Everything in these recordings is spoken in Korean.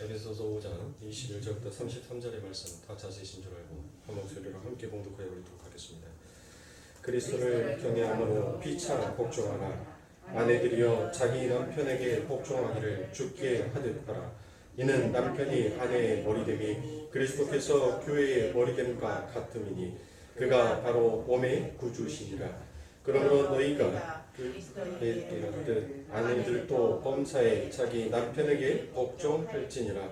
에베소서 5장 21절부터 33절의 말씀 다 자세히신 줄 알고 한 목소리로 함께 봉독하여 올리도록 하겠습니다. 그리스도를 경외함으로 피차 복종하라. 아내들이여 자기 남편에게 복종하기를 주께 하듯 하라. 이는 남편이 아내의 머리됨이 그리스도께서 교회의 머리됨과 같음이니 그가 바로 몸의 구주시니라. 그러므로 너희가 그리스도의 아내들도 범사에 자기 남편에게 복종할지니라.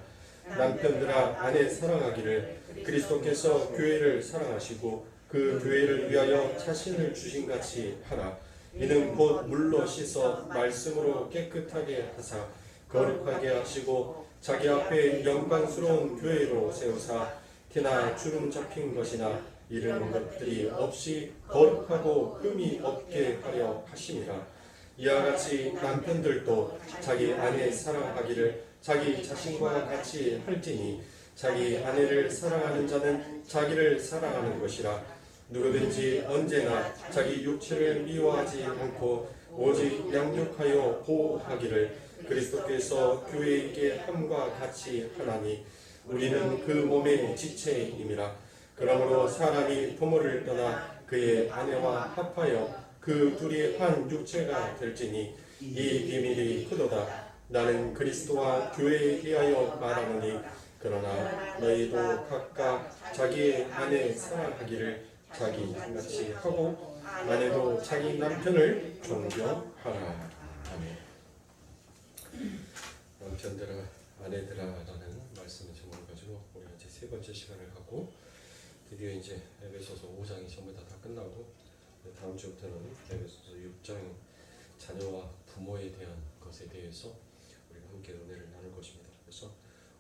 남편들아 아내 사랑하기를 그리스도께서 교회를 사랑하시고 그 교회를 위하여 자신을 주신같이 하라. 이는 곧 물로 씻어 말씀으로 깨끗하게 하사 거룩하게 하시고 자기 앞에 영광스러운 교회로 세우사 티나 주름 잡힌 것이나 이런 것들이 없이 거룩하고 흠이 없게 하려 하심이라. 이와 같이 남편들도 자기 아내 사랑하기를 자기 자신과 같이 할지니 자기 아내를 사랑하는 자는 자기를 사랑하는 것이라. 누구든지 언제나 자기 육체를 미워하지 않고 오직 양육하여 보호하기를 그리스도께서 교회에게 함과 같이 하나니 우리는 그 몸의 지체임이라. 그러므로 사람이 부모를 떠나 그의 아내와 합하여 그 둘이 한 육체가 될지니 이 비밀이 크도다. 나는 그리스도와 교회에 대하여 말하노니 그러나 너희도 각각 자기의 아내 사랑하기를 자기 같이 하고 아내도 자기 남편을 존경하라. 아멘. 남편들아 아내들아라는 말씀을 제목을 가지고 우리가 이제 세 번째 시간을 하고 드디어 이제 에베소서 5장이 전부 다 끝나고 다음 주부터는 에베소서 6장 자녀와 부모에 대한 것에 대해서 우리가 함께 은혜를 나눌 것입니다. 그래서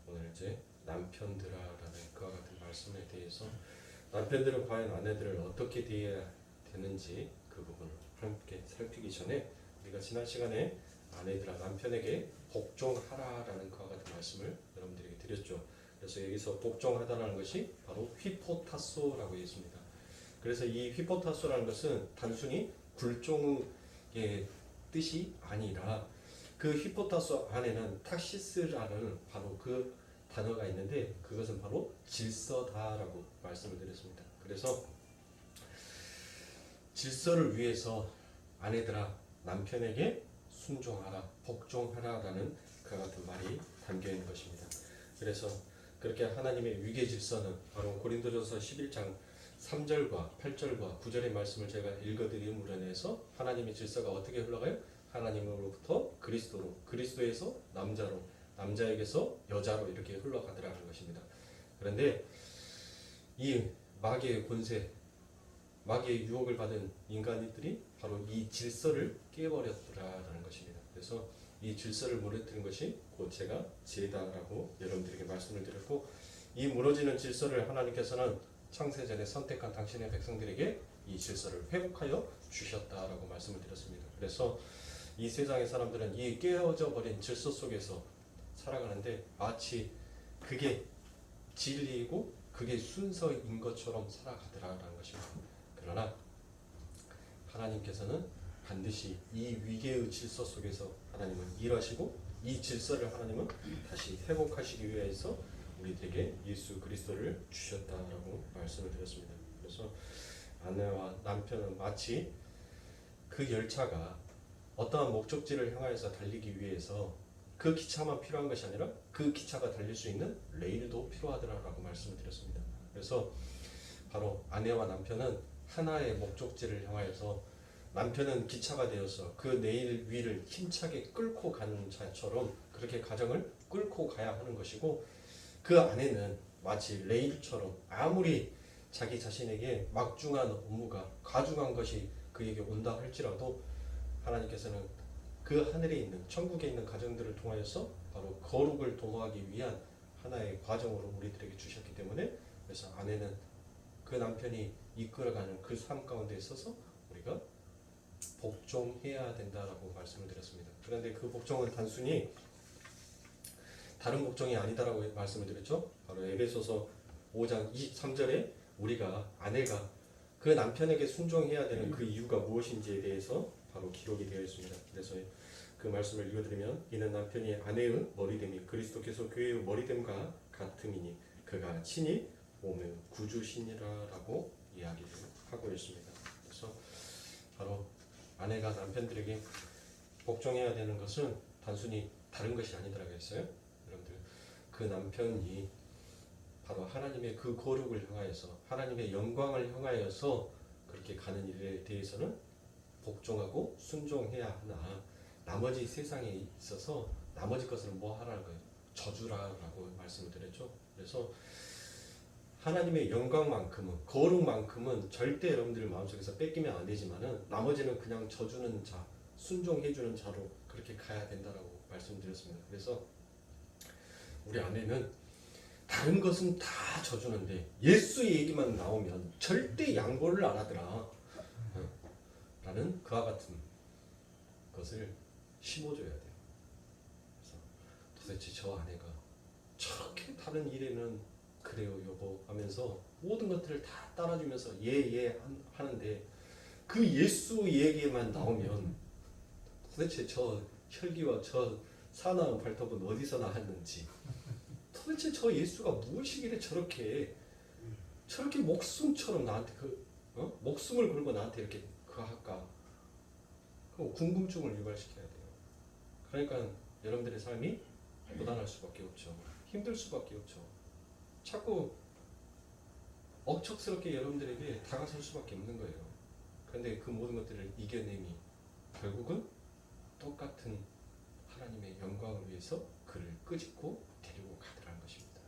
오늘 이제 남편들아라는 그와 같은 말씀에 대해서 남편들은 과연 아내들을 어떻게 대해야 되는지 그 부분을 함께 살피기 전에 우리가 지난 시간에 아내들아 남편에게 복종하라라는 그와 같은 말씀을 여러분들에게 드렸죠. 그래서 여기서 복종하다라는 것이 바로 휘포타소라고 했습니다. 그래서 이 휘포타소라는 것은 단순히 굴종의 뜻이 아니라 그 휘포타소 안에는 탁시스라는 바로 그 단어가 있는데 그것은 바로 질서다라고 말씀을 드렸습니다. 그래서 질서를 위해서 아내들아 남편에게 순종하라, 복종하라라는 그 같은 말이 담겨 있는 것입니다. 그래서 그렇게 하나님의 위계 질서는 바로 고린도전서 11장 3절과 8절과 9절의 말씀을 제가 읽어드림으로 인해서 하나님의 질서가 어떻게 흘러가요? 하나님으로부터 그리스도로, 그리스도에서 남자로, 남자에게서 여자로 이렇게 흘러가더라는 것입니다. 그런데 이 마귀의 권세, 마귀의 유혹을 받은 인간들이 바로 이 질서를 깨버렸더라라는 것입니다. 그래서 이 질서를 무너뜨린 것이 곧 제가 제다라고 여러분들에게 말씀을 드렸고 이 무너지는 질서를 하나님께서는 창세전에 선택한 당신의 백성들에게 이 질서를 회복하여 주셨다라고 말씀을 드렸습니다. 그래서 이 세상의 사람들은 이 깨어져 버린 질서 속에서 살아가는데 마치 그게 진리이고 그게 순서인 것처럼 살아가더라라는 것입니다. 그러나 하나님께서는 반드시 이 위계의 질서 속에서 하나님은 일하시고 이 질서를 하나님은 다시 회복하시기 위해서 우리들에게 예수 그리스도를 주셨다라고 말씀을 드렸습니다. 그래서 아내와 남편은 마치 그 열차가 어떠한 목적지를 향하여서 달리기 위해서 그 기차만 필요한 것이 아니라 그 기차가 달릴 수 있는 레일도 필요하더라라고 말씀을 드렸습니다. 그래서 바로 아내와 남편은 하나의 목적지를 향하여서 남편은 기차가 되어서 그 레일 위를 힘차게 끌고 가는 자처럼 그렇게 가정을 끌고 가야 하는 것이고 그 아내는 마치 레일처럼 아무리 자기 자신에게 막중한 업무가 과중한 것이 그에게 온다 할지라도 하나님께서는 그 하늘에 있는 천국에 있는 가정들을 통하여서 바로 거룩을 도모하기 위한 하나의 과정으로 우리들에게 주셨기 때문에 그래서 아내는 그 남편이 이끌어가는 그 삶 가운데 있어서 우리가 복종해야 된다라고 말씀을 드렸습니다. 그런데 그 복종은 단순히 다른 복종이 아니다라고 말씀을 드렸죠. 바로 에베소서 5장 23절에 우리가 아내가 그 남편에게 순종해야 되는 그 이유가 무엇인지에 대해서 바로 기록이 되어 있습니다. 그래서 그 말씀을 읽어드리면 이는 남편이 아내의 머리됨이 그리스도께서 교회의 머리됨과 같음이니 그가 친히 몸의 구주시니라라고 이야기를 하고 있습니다. 그래서 바로 아내가 남편들에게 복종해야 되는 것은 단순히 다른 것이 아니더라고 했어요. 여러분들 그 남편이 바로 하나님의 그 거룩을 향하여서 하나님의 영광을 향하여서 그렇게 가는 일에 대해서는 복종하고 순종해야 하나 나머지 세상에 있어서 나머지 것을 뭐 하라는 거예요? 저주라라고 말씀을 드렸죠. 그래서 하나님의 영광만큼은 거룩만큼은 절대 여러분들 마음속에서 뺏기면 안 되지만은 나머지는 그냥 저주는 자, 순종해주는 자로 그렇게 가야 된다라고 말씀드렸습니다. 그래서 우리 아내는 다른 것은 다 져주는데 예수 얘기만 나오면 절대 양보를 안 하더라 라는 그와 같은 것을 심어줘야 돼요. 그래서 도대체 저 아내가 저렇게 다른 일에는 그래요 여보 하면서 모든 것들을 다 따라주면서 예 하는데 그 예수 얘기만 나오면 도대체 저 혈기와 저 사나운 발톱은 어디서 나왔는지 도대체 저 예수가 무엇이길래 저렇게 목숨처럼 나한테 목숨을 걸고 나한테 이렇게 할까? 그 궁금증을 유발시켜야 돼요. 그러니까 여러분들의 삶이 고단할 수밖에 없죠. 힘들 수밖에 없죠. 자꾸 억척스럽게 여러분들에게 다가설 수밖에 없는 거예요. 그런데 그 모든 것들을 이겨내니 결국은 똑같은 하나님의 영광을 위해서 그를 끄집고 데리고 가더라는 것입니다.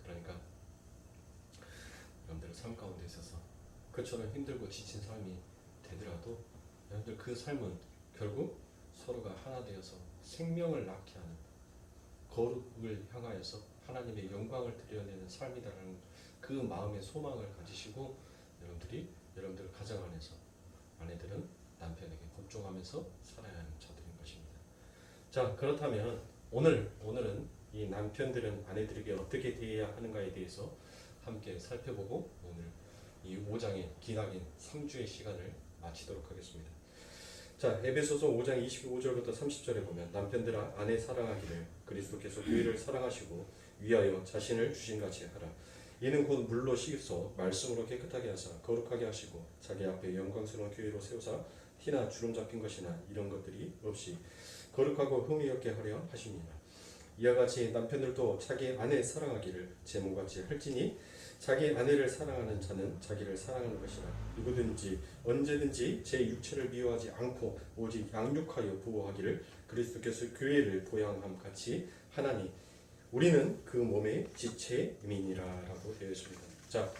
그러니까 여러분들 삶 가운데 있어서 그처럼 힘들고 지친 삶이 되더라도 여러분들 그 삶은 결국 서로가 하나 되어서 생명을 낳게 하는 거룩을 향하여서 하나님의 영광을 드러내는 삶이다라는 그 마음의 소망을 가지시고 여러분들 가정 안에서 아내들은 남편에게 복종하면서 살아야 하는 자들인 것입니다. 자, 그렇다면 오늘은 이 남편들은 아내들에게 어떻게 대해야 하는가에 대해서 함께 살펴보고 오늘 이 5장의 기나긴 3주의 시간을 마치도록 하겠습니다. 자, 에베소서 5장 25절부터 30절에 보면 남편들아 아내 사랑하기를 그리스도께서 교회를 사랑하시고 위하여 자신을 주신같이 하라. 이는 곧 물로 씻어 말씀으로 깨끗하게 하사 거룩하게 하시고 자기 앞에 영광스러운 교회로 세우사 티나 주름 잡힌 것이나 이런 것들이 없이 거룩하고 흠이 없게 하려 하십니다. 이와 같이 남편들도 자기 아내 사랑하기를 제 몸같이 할지니 자기 아내를 사랑하는 자는 자기를 사랑하는 것이라. 누구든지 언제든지 제 육체를 미워하지 않고 오직 양육하여 보호하기를 그리스도께서 교회를 보양함 같이 하나니 우리는 그 몸의 지체임이니라라고 되어 있습니다. 자,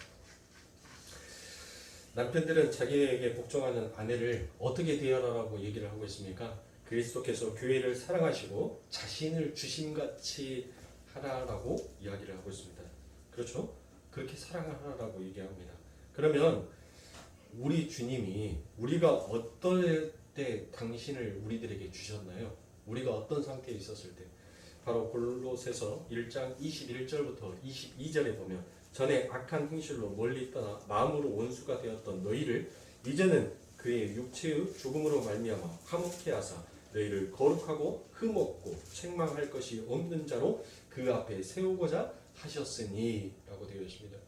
남편들은 자기에게 복종하는 아내를 어떻게 대하라고 얘기를 하고 있습니까? 그리스도께서 교회를 사랑하시고 자신을 주심같이 하라라고 이야기를 하고 있습니다. 그렇죠? 그렇게 사랑하라고 얘기합니다. 그러면 우리 주님이 우리가 어떨 때 당신을 우리들에게 주셨나요? 우리가 어떤 상태에 있었을 때? 바로 골로새서 1장 21절부터 22절에 보면 전에 악한 행실로 멀리 떠나 마음으로 원수가 되었던 너희를 이제는 그의 육체의 죽음으로 말미암아 화목케 하사 너희를 거룩하고 흠없고 책망할 것이 없는 자로 그 앞에 세우고자 하셨으니 라고 되어 있습니다.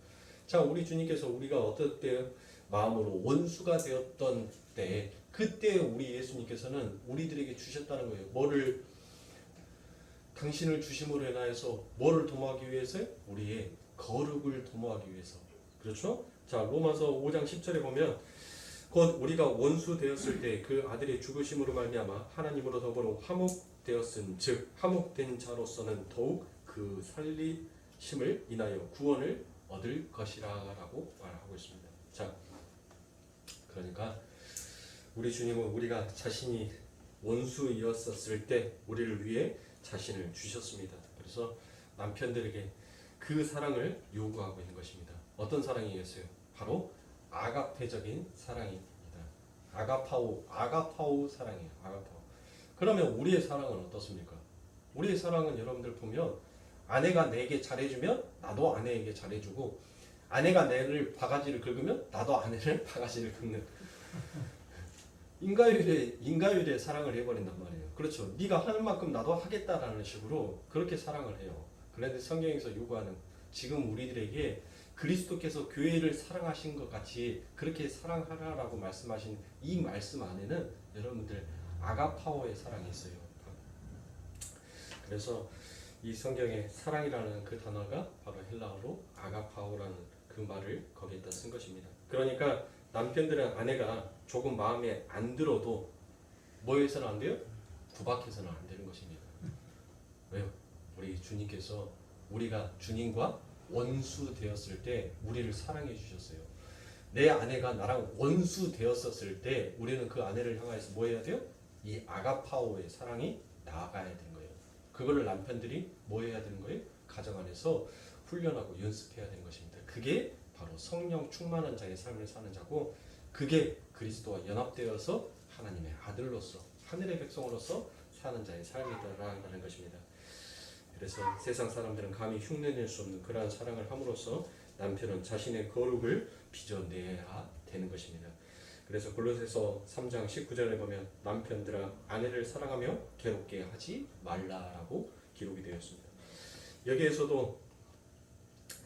자, 우리 주님께서 우리가 어떨 때 마음으로 원수가 되었던 때 그때 우리 예수님께서는 우리들에게 주셨다는 거예요. 뭐를 당신을 주심으로 인하여서 뭐를 도모하기 위해서? 우리의 거룩을 도모하기 위해서. 그렇죠? 자, 로마서 5장 10절에 보면 곧 우리가 원수 되었을 때 그 아들의 죽으심으로 말미암아 하나님으로 더불어 화목되었은 즉 화목된 자로서는 더욱 그 살리심을 인하여 구원을 얻을 것이라라고 말하고 있습니다. 자, 그러니까 우리 주님은 우리가 자신이 원수이었었을 때 우리를 위해 자신을 주셨습니다. 그래서 남편들에게 그 사랑을 요구하고 있는 것입니다. 어떤 사랑이겠어요? 바로 아가페적인 사랑입니다. 아가파오 사랑이에요. 아가파오. 그러면 우리의 사랑은 어떻습니까? 우리의 사랑은 여러분들 보면 아내가 내게 잘해주면 나도 아내에게 잘해주고 아내가 내를 바가지를 긁으면 나도 아내를 바가지를 긁는 인과율의 사랑을 해버린단 말이에요. 그렇죠. 네가 하는 만큼 나도 하겠다라는 식으로 그렇게 사랑을 해요. 그런데 성경에서 요구하는 지금 우리들에게 그리스도께서 교회를 사랑하신 것 같이 그렇게 사랑하라라고 말씀하신 이 말씀 안에는 여러분들 아가파오의 사랑이 있어요. 그래서 이 성경에 사랑이라는 그 단어가 바로 헬라어로 아가파오라는 그 말을 거기에다 쓴 것입니다. 그러니까 남편들은 아내가 조금 마음에 안 들어도 뭐 해서는 안 돼요? 구박해서는 안 되는 것입니다. 왜요? 우리 주님께서 우리가 주님과 원수 되었을 때 우리를 사랑해 주셨어요. 내 아내가 나랑 원수 되었었을 때 우리는 그 아내를 향해서 뭐 해야 돼요? 이 아가파오의 사랑이 나아가야 되는 거예요. 그거를 남편들이 뭐 해야 되는 거예요? 가정 안에서 훈련하고 연습해야 되는 것입니다. 그게 바로 성령 충만한 자의 삶을 사는 자고, 그게 그리스도와 연합되어서 하나님의 아들로서 하늘의 백성으로서 사는 자의 삶이다라는 것입니다. 그래서 세상 사람들은 감히 흉내낼 수 없는 그러한 사랑을 함으로써 남편은 자신의 거룩을 빚어내야 되는 것입니다. 그래서 골로새서 3장 19절에 보면 남편들아 아내를 사랑하며 괴롭게 하지 말라라고 기록이 되어 있습니다. 여기에서도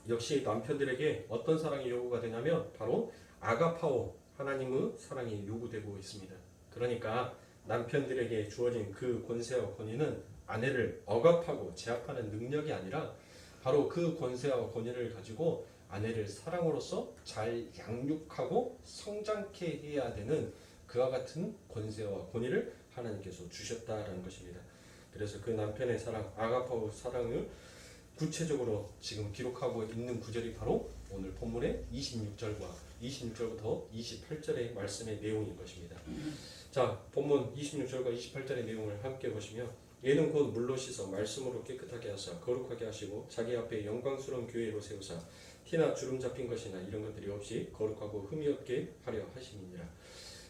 역시 남편들에게 어떤 사랑이 요구가 되냐면 바로 아가파오 하나님의 사랑이 요구되고 있습니다. 그러니까 남편들에게 주어진 그 권세와 권위는 아내를 억압하고 제압하는 능력이 아니라 바로 그 권세와 권위를 가지고 아내를 사랑으로서 잘 양육하고 성장케 해야 되는 그와 같은 권세와 권위를 하나님께서 주셨다라는 것입니다. 그래서 그 남편의 사랑, 아가파오 사랑을 구체적으로 지금 기록하고 있는 구절이 바로 오늘 본문의 26절부터 28절의 말씀의 내용인 것입니다. 자, 본문 26절과 28절의 내용을 함께 보시면, 얘는 곧 물로 씻어 말씀으로 깨끗하게 하사 거룩하게 하시고 자기 앞에 영광스러운 교회로 세우사 티나 주름 잡힌 것이나 이런 것들이 없이 거룩하고 흠이 없게 하려 하심이니라.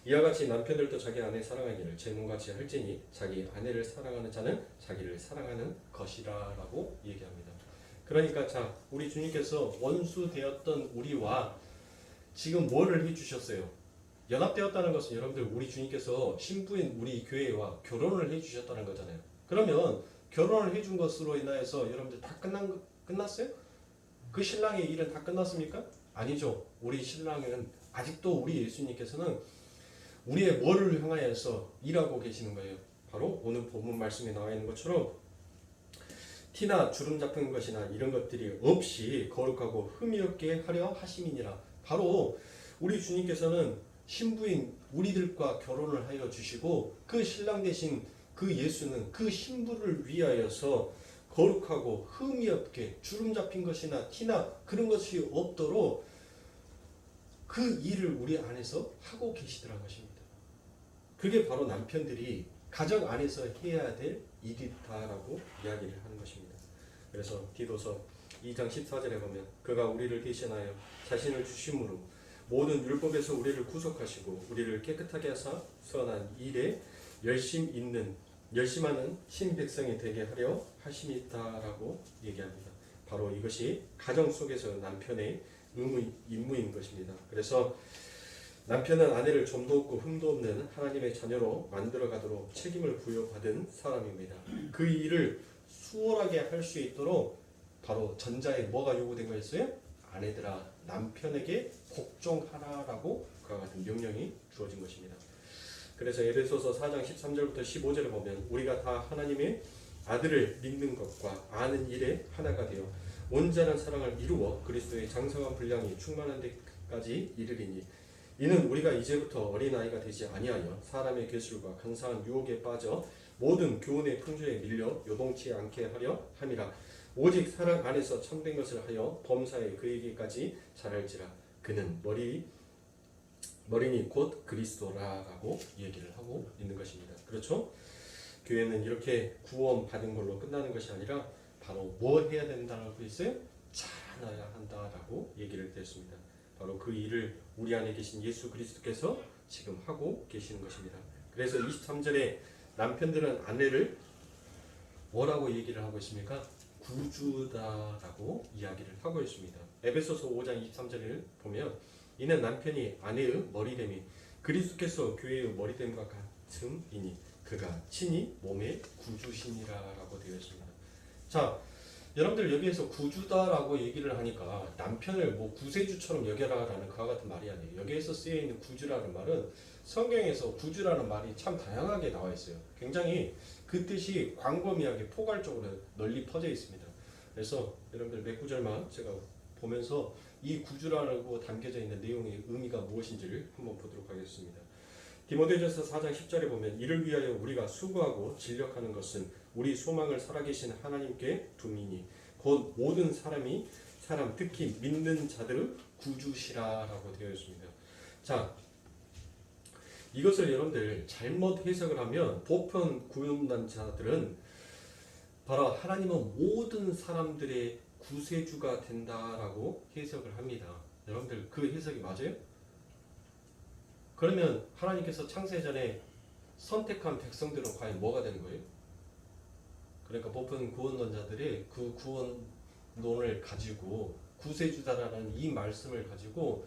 이와 같이 남편들도 자기 아내 사랑하기를 제 몸같이 할지니 자기 아내를 사랑하는 자는 자기를 사랑하는 것이라라고 얘기합니다. 그러니까 자, 우리 주님께서 원수 되었던 우리와 지금 뭐를 해주셨어요? 연합되었다는 것은 여러분들 우리 주님께서 신부인 우리 교회와 결혼을 해주셨다는 거잖아요. 그러면 결혼을 해준 것으로 인하여서 여러분들 다 끝났어요? 그 신랑의 일은 다 끝났습니까? 아니죠. 우리 신랑은 아직도 우리 예수님께서는 우리의 뭐를 향하여서 일하고 계시는 거예요. 바로 오늘 본문 말씀에 나와 있는 것처럼 티나 주름 잡힌 것이나 이런 것들이 없이 거룩하고 흠이 없게 하려 하심이니라. 바로 우리 주님께서는 신부인 우리들과 결혼을 하여 주시고 그 신랑 대신 그 예수는 그 신부를 위하여서 거룩하고 흠이 없게 주름 잡힌 것이나 티나 그런 것이 없도록 그 일을 우리 안에서 하고 계시더라는 것입니다. 그게 바로 남편들이 가정 안에서 해야 될 일이다라고 이야기를 하는 것입니다. 그래서 디도서 2장 14절에 보면 그가 우리를 대신하여 자신을 주심으로 모든 율법에서 우리를 구속하시고 우리를 깨끗하게 하사 선한 일에 열심하는 신백성이 되게 하려 하심이다라고 얘기합니다. 바로 이것이 가정 속에서 남편의 임무인 것입니다. 그래서 남편은 아내를 점도 없고 흠도 없는 하나님의 자녀로 만들어가도록 책임을 부여받은 사람입니다. 그 일을 수월하게 할 수 있도록 바로 전자에 뭐가 요구된 거였어요? 아내들아 남편에게 복종하라라고 그와 같은 명령이 주어진 것입니다. 그래서 에베소서 4장 13절부터 15절에 보면 우리가 다 하나님의 아들을 믿는 것과 아는 일에 하나가 되어 온전한 사랑을 이루어 그리스도의 장성한 분량이 충만한 데까지 이르리니 이는 우리가 이제부터 어린아이가 되지 아니하여 사람의 괴술과 간사한 유혹에 빠져 모든 교훈의 풍조에 밀려 요동치 않게 하려 함이라. 오직 사랑 안에서 참된 것을 하여 범사에 그에게까지 자랄지라. 그는 머리니 곧 그리스도라라고 얘기를 하고 있는 것입니다. 그렇죠? 교회는 이렇게 구원 받은 걸로 끝나는 것이 아니라 바로 뭐 해야 된다고 했어요? 자라나야 한다라고 얘기를 했습니다. 바로 그 일을 우리 안에 계신 예수 그리스도께서 지금 하고 계시는 것입니다. 그래서 23절에 남편들은 아내를 뭐라고 얘기를 하고 있습니까? 구주다라고 이야기를 하고 있습니다. 에베소서 5장 23절을 보면 이는 남편이 아내의 머리됨이 그리스도께서 교회의 머리됨과 같음이니 그가 친히 몸의 구주시니라라고 되어 있습니다. 자, 여러분들 여기에서 구주다라고 얘기를 하니까 남편을 뭐 구세주처럼 여겨라라는 그와 같은 말이 아니에요. 여기에서 쓰여 있는 구주라는 말은 성경에서 구주라는 말이 참 다양하게 나와 있어요. 굉장히 그 뜻이 광범위하게 포괄적으로 널리 퍼져 있습니다. 그래서 여러분들 몇 구절만 제가 보면서 이 구주라고 담겨져 있는 내용의 의미가 무엇인지를 한번 보도록 하겠습니다. 디모데전서 4장 10절에 보면 이를 위하여 우리가 수고하고 진력하는 것은 우리 소망을 살아계신 하나님께 둠이니 곧 모든 사람 특히 믿는 자들의 구주시라라고 되어 있습니다. 자, 이것을 여러분들 잘못 해석을 하면 보편 구원단자들은 바로 하나님은 모든 사람들의 구세주가 된다라고 해석을 합니다. 여러분들 그 해석이 맞아요? 그러면 하나님께서 창세 전에 선택한 백성들은 과연 뭐가 되는 거예요? 그러니까 보편 구원론자들이 그 구원론을 가지고 구세주다라는 이 말씀을 가지고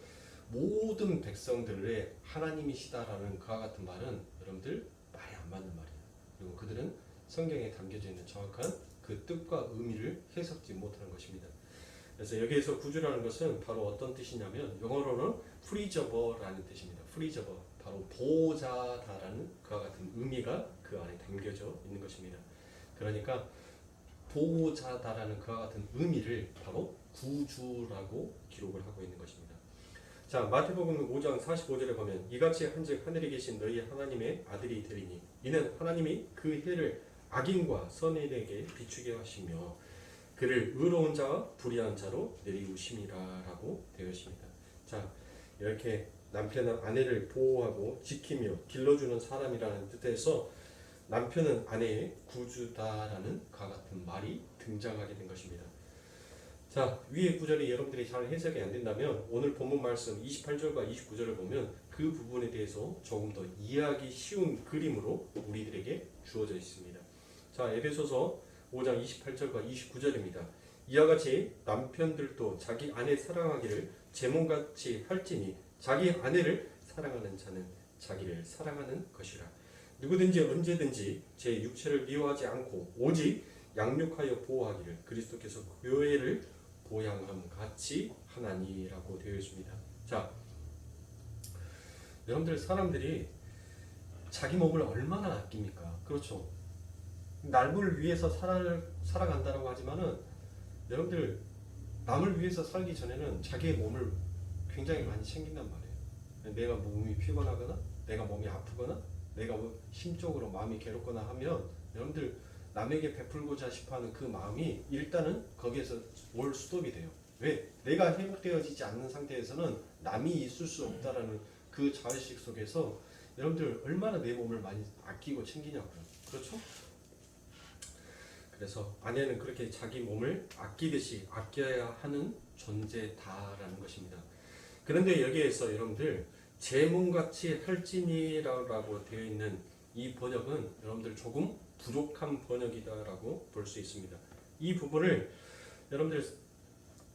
모든 백성들의 하나님이시다라는 그와 같은 말은 여러분들 말이 안 맞는 말이에요. 그리고 그들은 성경에 담겨져 있는 정확한 그 뜻과 의미를 해석지 못하는 것입니다. 그래서 여기에서 구주라는 것은 바로 어떤 뜻이냐면 영어로는 프리저버라는 뜻입니다. 프리저버, 바로 보호자다라는 그와 같은 의미가 그 안에 담겨져 있는 것입니다. 그러니까 보호자다라는 그와 같은 의미를 바로 구주라고 기록을 하고 있는 것입니다. 자, 마태복음 5장 45절에 보면 이같이 한즉 하늘에 계신 너희 하나님의 아들이 되리니 이는 하나님이 그 해를 악인과 선인에게 비추게 하시며 그를 의로운 자와 불의한 자로 내리우심이라라고 되어 있습니다. 자, 이렇게 남편은 아내를 보호하고 지키며 길러주는 사람이라는 뜻에서 남편은 아내의 구주다라는 그와 같은 말이 등장하게 된 것입니다. 자, 위의 구절이 여러분들이 잘 해석이 안 된다면 오늘 본문 말씀 28절과 29절을 보면 그 부분에 대해서 조금 더 이해하기 쉬운 그림으로 우리들에게 주어져 있습니다. 자, 에베소서 5장 28절과 29절입니다. 이와 같이 남편들도 자기 아내 사랑하기를 제 몸같이 할지니 자기 아내를 사랑하는 자는 자기를 사랑하는 것이라. 누구든지 언제든지 제 육체를 미워하지 않고 오직 양육하여 보호하기를 그리스도께서 교회를 보양함 같이 하나니라고 되어 있습니다. 자, 여러분들 사람들이 자기 몸을 얼마나 아낍니까? 그렇죠. 남을 위해서 살아간다라고 하지만은 여러분들 남을 위해서 살기 전에는 자기의 몸을 굉장히 많이 챙긴단 말이에요. 내가 몸이 피곤하거나 내가 몸이 아프거나 내가 심적으로 마음이 괴롭거나 하면 여러분들 남에게 베풀고자 싶어하는 그 마음이 일단은 거기에서 올 스톱이 돼요. 왜? 내가 회복되어지지 않는 상태에서는 남이 있을 수 없다라는 그 자의식 속에서 여러분들 얼마나 내 몸을 많이 아끼고 챙기냐고요. 그렇죠? 그래서 아내는 그렇게 자기 몸을 아끼듯이 아껴야 하는 존재다라는 것입니다. 그런데 여기에서 여러분들 제 몸같이 할지니라고 되어 있는 이 번역은 여러분들 조금 부족한 번역이다라고 볼 수 있습니다. 이 부분을 여러분들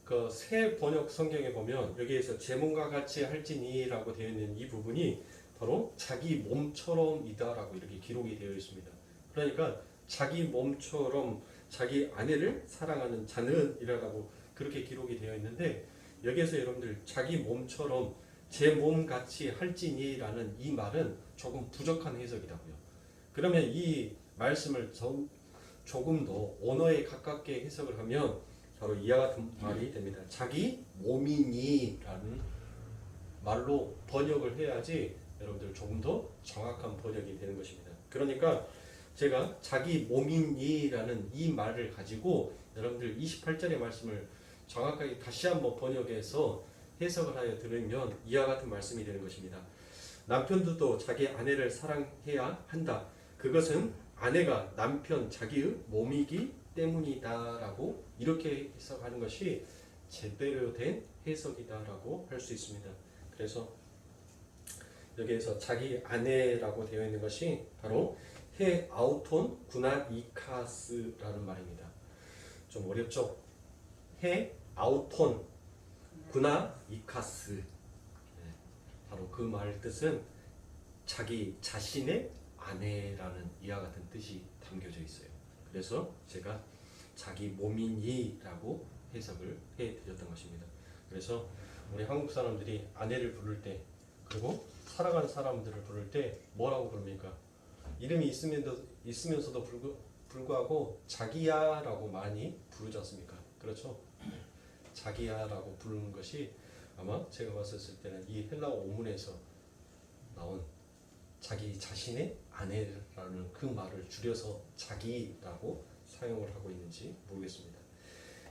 그 새 번역 성경에 보면 여기에서 제 몸과 같이 할지니라고 되어 있는 이 부분이 바로 자기 몸처럼이다라고 이렇게 기록이 되어 있습니다. 그러니까 자기 몸처럼 자기 아내를 사랑하는 자는 이라고 그렇게 기록이 되어 있는데 여기에서 여러분들 자기 몸처럼 제 몸같이 할지니라는 이 말은 조금 부족한 해석이라고요. 그러면 이 말씀을 조금 더 언어에 가깝게 해석을 하면 바로 이와 같은 말이 됩니다. 자기 몸이니라는 말로 번역을 해야지 여러분들 조금 더 정확한 번역이 되는 것입니다. 그러니까 제가 자기 몸이니라는 이 말을 가지고 여러분들 28절의 말씀을 정확하게 다시 한번 번역해서 해석을 하여 들으면 이와 같은 말씀이 되는 것입니다. 남편들도 자기 아내를 사랑해야 한다. 그것은 아내가 남편 자기의 몸이기 때문이다라고 이렇게 해석하는 것이 제대로 된 해석이다라고 할 수 있습니다. 그래서 여기에서 자기 아내라고 되어 있는 것이 바로 헤 아우톤 구나 이카스라는 말입니다. 좀 어렵죠? 헤 아우톤 구나 이카스. 바로 그 말 뜻은 자기 자신의 아내라는 이와 같은 뜻이 담겨져 있어요. 그래서 제가 자기 몸이니라고 해석을 해드렸던 것입니다. 그래서 우리 한국 사람들이 아내를 부를 때 그리고 살아가는 사람들을 부를 때 뭐라고 부릅니까? 이름이 있으면서도 불구하고 자기야라고 많이 부르지 않습니까? 그렇죠? 자기야라고 부르는 것이 아마 제가 봤을 때는 이 헬라어 원문에서 나온 자기 자신의 아내라는 그 말을 줄여서 자기라고 사용을 하고 있는지 모르겠습니다.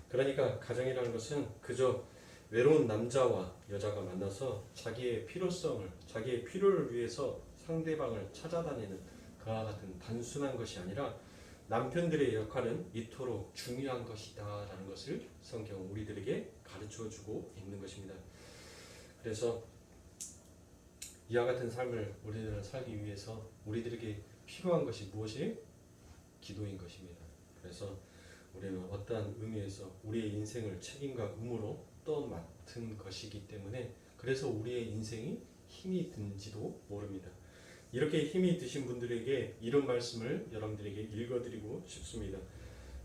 그러니까 가정이라는 것은 그저 외로운 남자와 여자가 만나서 자기의 필요성을, 자기의 필요를 위해서 상대방을 찾아다니는 그와 같은 단순한 것이 아니라 남편들의 역할은 이토록 중요한 것이다 라는 것을 성경은 우리들에게 가르쳐 주고 있는 것입니다. 그래서 이와 같은 삶을 우리들은 살기 위해서 우리들에게 필요한 것이 무엇이? 기도인 것입니다. 그래서 우리는 어떠한 의미에서 우리의 인생을 책임과 의무로 떠맡은 것이기 때문에 그래서 우리의 인생이 힘이 든지도 모릅니다. 이렇게 힘이 드신 분들에게 이런 말씀을 여러분들에게 읽어드리고 싶습니다.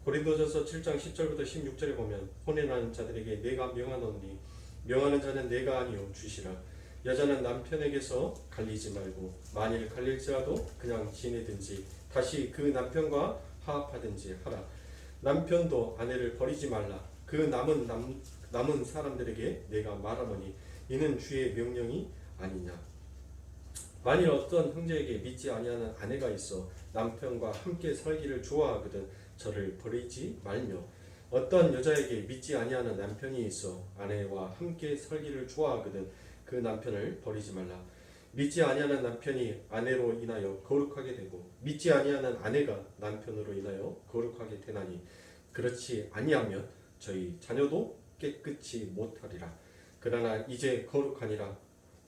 고린도전서 7장 10절부터 16절에 보면 혼인하는 자들에게 내가 명하노니 명하는 자는 내가 아니요 주시라. 여자는 남편에게서 갈리지 말고 만일 갈릴지라도 그냥 지내든지 다시 그 남편과 화합하든지 하라. 남편도 아내를 버리지 말라. 그 남은 사람들에게 내가 말하노니 이는 주의 명령이 아니냐. 만일 어떤 형제에게 믿지 아니하는 아내가 있어 남편과 함께 살기를 좋아하거든 저를 버리지 말며 어떤 여자에게 믿지 아니하는 남편이 있어 아내와 함께 살기를 좋아하거든 그 남편을 버리지 말라. 믿지 아니하는 남편이 아내로 인하여 거룩하게 되고 믿지 아니하는 아내가 남편으로 인하여 거룩하게 되나니 그렇지 아니하면 저희 자녀도 깨끗이 못하리라. 그러나 이제 거룩하니라.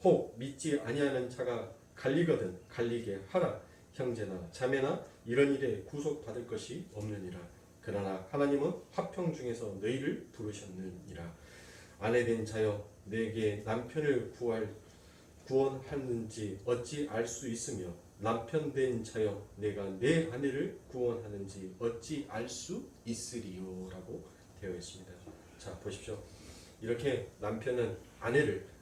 혹 믿지 아니하는 자가 갈리거든 갈리게 하라. 형제나 자매나 이런 일에 구속받을 것이 없느니라. 그러나 하나님은 화평 중에서 너희를 부르셨느니라. 아내된 자여 내게 남편을 구원하는지 어찌 알 수 있으며 남편된 자여 내가 내 아내를 구원하는지 어찌 알 수 있으리요 라고 되어 있습니다. 자 보십시오. 이렇게 남편은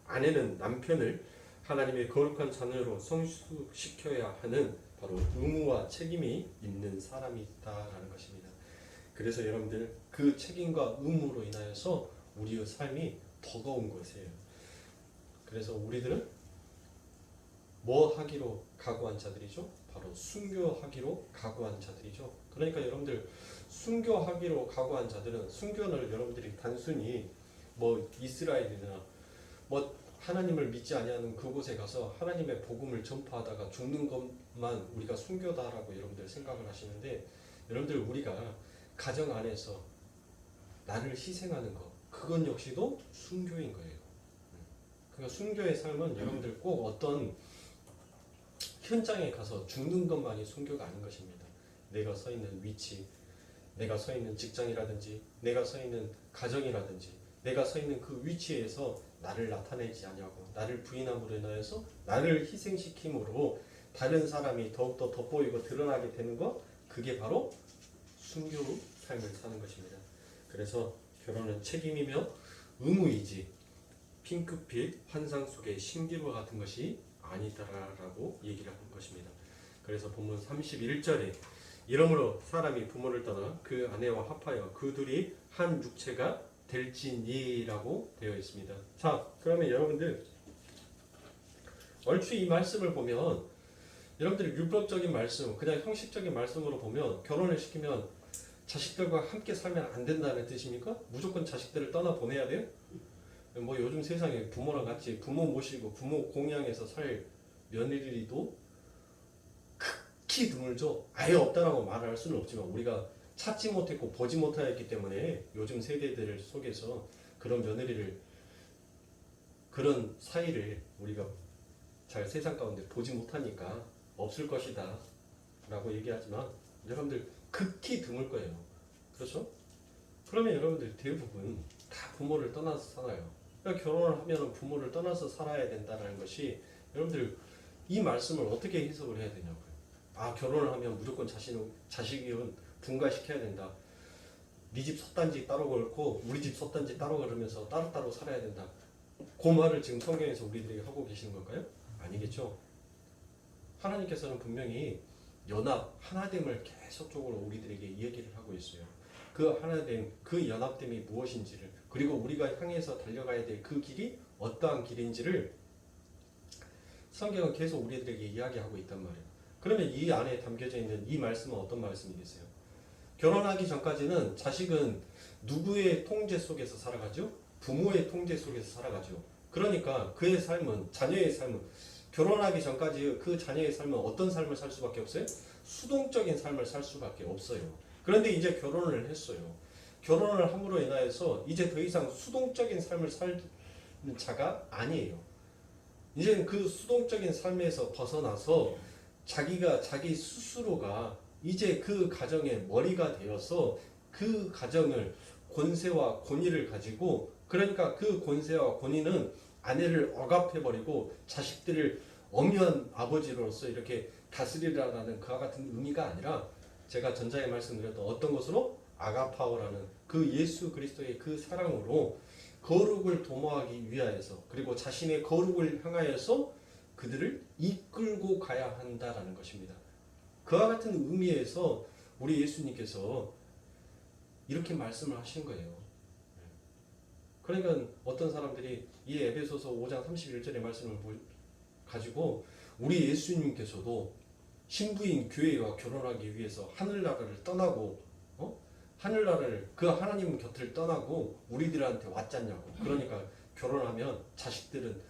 아내는 남편을 하나님의 거룩한 자녀로 성숙시켜야 하는 바로 의무와 책임이 있는 사람이 있다라는 것입니다. 그래서 여러분들 그 책임과 의무로 인하여서 우리의 삶이 버거운 것이에요. 그래서 우리들은 뭐 하기로 각오한 자들이죠? 바로 순교하기로 각오한 자들이죠. 그러니까 여러분들 순교하기로 각오한 자들은 순교를 여러분들이 단순히 뭐 이스라엘이나 뭐 하나님을 믿지 아니하는 그곳에 가서 하나님의 복음을 전파하다가 죽는 것만 우리가 순교다라고 여러분들 생각을 하시는데 여러분들 우리가 가정 안에서 나를 희생하는 것 그건 역시도 순교인 거예요. 그러니까 순교의 삶은 여러분들 꼭 어떤 현장에 가서 죽는 것만이 순교가 아닌 것입니다. 내가 서 있는 위치, 내가 서 있는 직장이라든지 내가 서 있는 가정이라든지 내가 서 있는 그 위치에서 나를 나타내지 아니하고 나를 부인함으로 인하여서 나를 희생시킴으로 다른 사람이 더욱더 돋보이고 드러나게 되는 것 그게 바로 순교의 삶을 사는 것입니다. 그래서 결혼은 책임이며 의무이지 핑크빛 환상 속의 신기루 같은 것이 아니다라고 얘기를 하는 것입니다. 그래서 본문 31절에 이러므로 사람이 부모를 떠나 그 아내와 합하여 그 둘이 한 육체가 될지니라고 되어 있습니다. 자, 그러면 여러분들 얼추 이 말씀을 보면 여러분들이 율법적인 말씀, 그냥 형식적인 말씀으로 보면 결혼을 시키면 자식들과 함께 살면 안 된다는 뜻입니까? 무조건 자식들을 떠나 보내야 돼요? 뭐 요즘 세상에 부모랑 같이 부모 모시고 부모 공양해서 살 며느리도 극히 드물죠. 아예 없다라고 말할 수는 없지만 우리가 찾지 못했고 보지 못하였기 때문에 요즘 세대들 속에서 그런 며느리를 그런 사이를 우리가 잘 세상 가운데 보지 못하니까 없을 것이다 라고 얘기하지만 여러분들 극히 드물 거예요. 그렇죠? 그러면 여러분들 대부분 다 부모를 떠나서 살아요. 그러니까 결혼을 하면 부모를 떠나서 살아야 된다는 것이 여러분들 이 말씀을 어떻게 해석을 해야 되냐고요. 결혼을 하면 무조건 자식은 분가시켜야 된다. 네 집 솥단지 따로 걸고 우리 집 솥단지 따로 걸으면서 따로따로 살아야 된다. 그 말을 지금 성경에서 우리들에게 하고 계시는 걸까요? 아니겠죠. 하나님께서는 분명히 연합, 하나됨을 계속적으로 우리들에게 이야기를 하고 있어요. 그 하나됨, 그 연합됨이 무엇인지를, 그리고 우리가 향해서 달려가야 될 그 길이 어떠한 길인지를 성경은 계속 우리들에게 이야기하고 있단 말이에요. 그러면 이 안에 담겨져 있는 이 말씀은 어떤 말씀이겠어요? 결혼하기 전까지는 자식은 누구의 통제 속에서 살아가죠? 부모의 통제 속에서 살아가죠. 그러니까 그의 삶은, 자녀의 삶은, 결혼하기 전까지 그 자녀의 삶은 어떤 삶을 살 수밖에 없어요? 수동적인 삶을 살 수밖에 없어요. 그런데 이제 결혼을 했어요. 결혼을 함으로 인하여서 이제 더 이상 수동적인 삶을 사는 자가 아니에요. 이제는 그 수동적인 삶에서 벗어나서 자기 스스로가 이제 그 가정의 머리가 되어서 그 가정을 권세와 권위를 가지고, 그러니까 그 권세와 권위는 아내를 억압해버리고 자식들을 엄연한 아버지로서 이렇게 다스리라는 그와 같은 의미가 아니라, 제가 전자에 말씀드렸던 어떤 것으로 아가파오라는 그 예수 그리스도의 그 사랑으로 거룩을 도모하기 위하여서, 그리고 자신의 거룩을 향하여서 그들을 이끌고 가야 한다라는 것입니다. 그와 같은 의미에서 우리 예수님께서 이렇게 말씀을 하신 거예요. 그러니까 어떤 사람들이 이 에베소서 5장 31절의 말씀을 가지고 우리 예수님께서도 신부인 교회와 결혼하기 위해서 하늘나라를 떠나고 하늘나라를, 그 하나님 곁을 떠나고 우리들한테 왔잖냐고. 그러니까 결혼하면 자식들은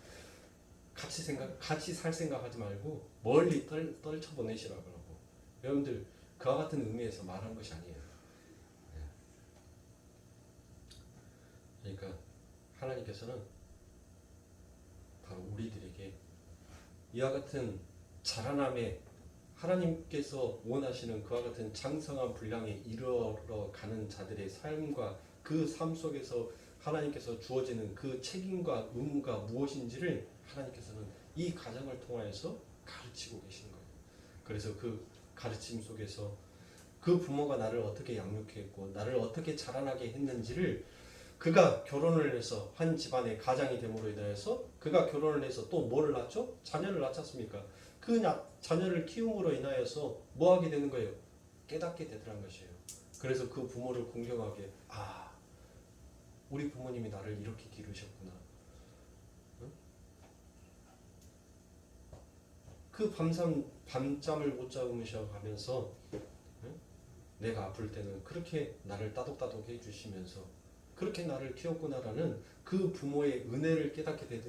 같이 살 생각하지 말고 멀리 떨쳐 보내시라고. 여러분들, 그와 같은 의미에서 말한 것이 아니에요. 그러니까 하나님께서는 바로 우리들에게 이와 같은 자라남에, 하나님께서 원하시는 그와 같은 장성한 분량에 이르러가는 자들의 삶과 그 삶 속에서 하나님께서 주어지는 그 책임과 의무가 무엇인지를 하나님께서는 이 가정을 통하여서 가르치고 계신 거예요. 그래서 그 가르침 속에서 그 부모가 나를 어떻게 양육했고 나를 어떻게 자라나게 했는지를, 그가 결혼을 해서 한 집안의 가장이 됨으로 인하여서 그가 결혼을 해서 또 뭐를 낳죠? 자녀를 낳았습니까? 그 자녀를 키움으로 인하여서 뭐 하게 되는 거예요? 깨닫게 되더란 것이에요. 그래서 그 부모를 공경하게, 우리 부모님이 나를 이렇게 기르셨구나. 그 밤잠을 못 자무셔 가면서 내가 아플 때는 그렇게 나를 따독따독 해주시면서 그렇게 나를 키웠구나라는 그 부모의 은혜를 깨닫게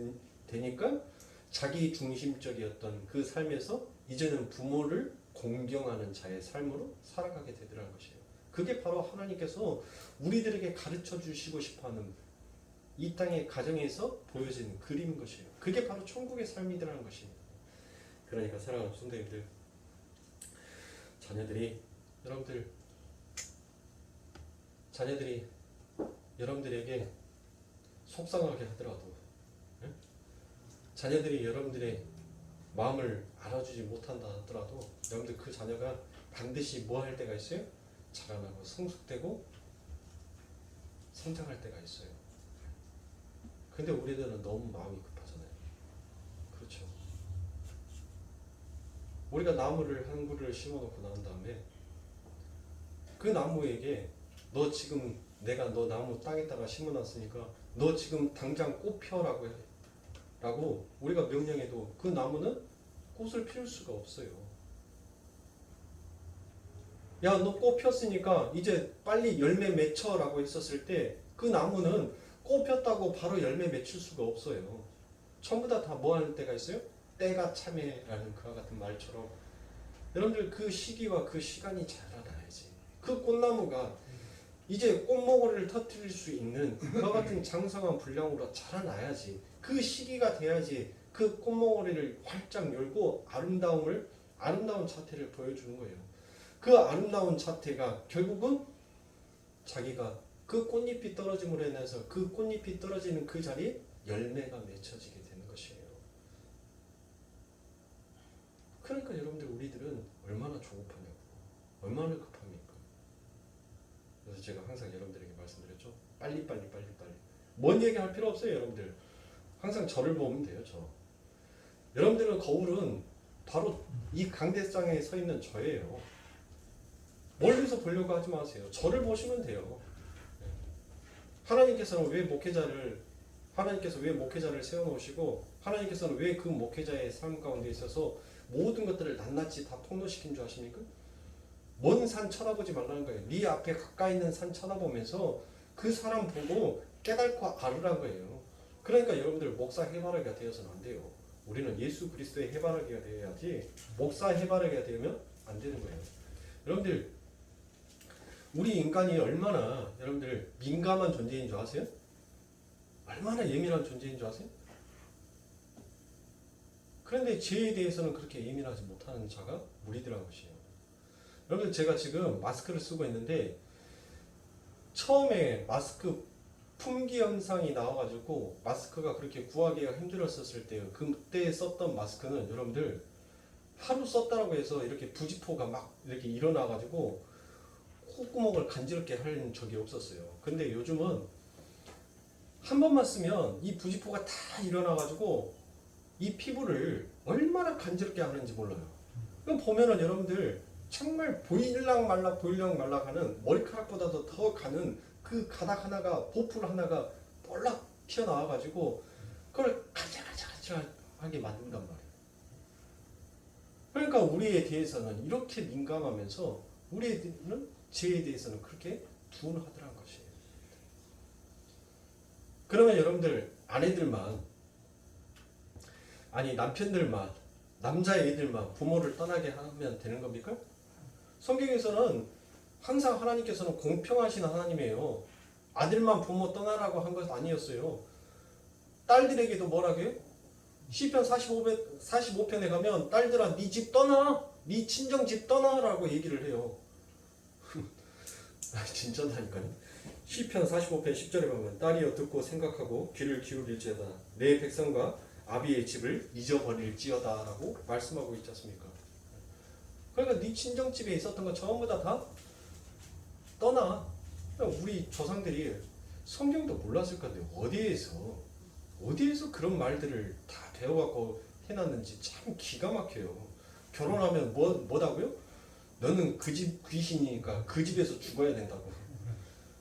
되니까 자기 중심적이었던 그 삶에서 이제는 부모를 공경하는 자의 삶으로 살아가게 되더라는 것이에요. 그게 바로 하나님께서 우리들에게 가르쳐 주시고 싶어하는 이 땅의 가정에서 보여지는 그림인 것이에요. 그게 바로 천국의 삶이라는 것입니다. 그러니까 사랑하는 성도님들, 자녀들이 여러분들에게 속상하게 하더라도, 자녀들이 여러분들의 마음을 알아주지 못한다 하더라도, 여러분들 그 자녀가 반드시 뭐 할 때가 있어요? 자라나고 성숙되고 성장할 때가 있어요. 근데 우리들은 너무 마음이 급하잖아요. 그렇죠. 우리가 나무를 한 그루를 심어놓고 난 다음에 그 나무에게 너 지금 내가 너 나무 땅에다가 심어놨으니까 너 지금 당장 꽃 펴라고 라고 우리가 명령해도 그 나무는 꽃을 피울 수가 없어요. 야, 너 꽃 폈으니까 이제 빨리 열매 맺혀라고 했었을 때 그 나무는 꽃 폈다고 바로 열매 맺힐 수가 없어요. 전부 다 뭐 하는 때가 있어요? 때가 참에라는 그와 같은 말처럼 여러분들 그 시기와 그 시간이 자라나야지. 그 꽃나무가 이제 꽃모고리를 터뜨릴 수 있는 그와 같은 장성한 분량으로 자라나야지. 그 시기가 돼야지 그 꽃모고리를 활짝 열고 아름다운 자태를 보여주는 거예요. 그 아름다운 자태가 결국은 자기가 그 꽃잎이 떨어짐으로 인해서 그 꽃잎이 떨어지는 그 자리에 열매가 맺혀지게 되는 것이에요. 그러니까 여러분들, 우리들은 얼마나 조급하냐고. 얼마나 급합니까? 그래서 제가 항상 여러분들에게 말씀드렸죠. 빨리빨리. 뭔 얘기할 필요 없어요, 여러분들. 항상 저를 보면 돼요, 저. 여러분들은 거울은 바로 이 강대상에 서 있는 저예요. 멀리서 보려고 하지 마세요. 저를 보시면 돼요. 하나님께서는 왜 목회자를 세워놓으시고 하나님께서는 왜 그 목회자의 삶 가운데 있어서 모든 것들을 낱낱이 다 통로시킨 줄 아십니까? 먼 산 쳐다보지 말라는 거예요. 네 앞에 가까이 있는 산 쳐다보면서 그 사람 보고 깨닫고 알으란 거예요. 그러니까 여러분들 목사 해바라기가 되어서는 안 돼요. 우리는 예수 그리스도의 해바라기가 되어야지 목사 해바라기가 되면 안 되는 거예요. 여러분들 우리 인간이 얼마나 여러분들 민감한 존재인 줄 아세요? 얼마나 예민한 존재인 줄 아세요? 그런데 죄에 대해서는 그렇게 예민하지 못하는 자가 우리들한 것이에요. 여러분들 제가 지금 마스크를 쓰고 있는데 처음에 마스크 품귀 현상이 나와가지고 마스크가 그렇게 구하기가 힘들었을 때요. 그때 썼던 마스크는 여러분들 하루 썼다고 해서 이렇게 부지포가 막 이렇게 일어나가지고 콧구멍을 간지럽게 할 적이 없었어요. 근데 요즘은 한 번만 쓰면 이 부지포가 다 일어나가지고 이 피부를 얼마나 간지럽게 하는지 몰라요. 그럼 보면은 여러분들 정말 보일락 말락 하는 머리카락보다도 더 가는 그 가닥 하나가 보풀 하나가 볼락 튀어나와가지고 그걸 가자하게 만든단 말이에요. 그러니까 우리에 대해서는 이렇게 민감하면서 우리는 죄에 대해서는 그렇게 둔하더란 것이에요. 그러면 여러분들 아내들만 아니 남편들만 남자애들만 부모를 떠나게 하면 되는 겁니까? 성경에서는 항상 하나님께서는 공평하신 하나님이에요. 아들만 부모 떠나라고 한 것 아니었어요. 딸들에게도 뭐라고 해요? 시편 45편에 가면 딸들아 네 집 떠나, 네 친정 집 떠나라고 얘기를 해요. 진짜다니까요. 시편 45편 10절에 보면 딸이여 듣고 생각하고 귀를 기울일지어다 내 백성과 아비의 집을 잊어버릴지어다 라고 말씀하고 있지 않습니까? 그러니까 네 친정집에 있었던 거 전부 다 떠나. 우리 조상들이 성경도 몰랐을 건데 어디에서 그런 말들을 다 배워갖고 해놨는지 참 기가 막혀요. 결혼하면 뭐다고요? 너는 그 집 귀신이니까 그 집에서 죽어야 된다고.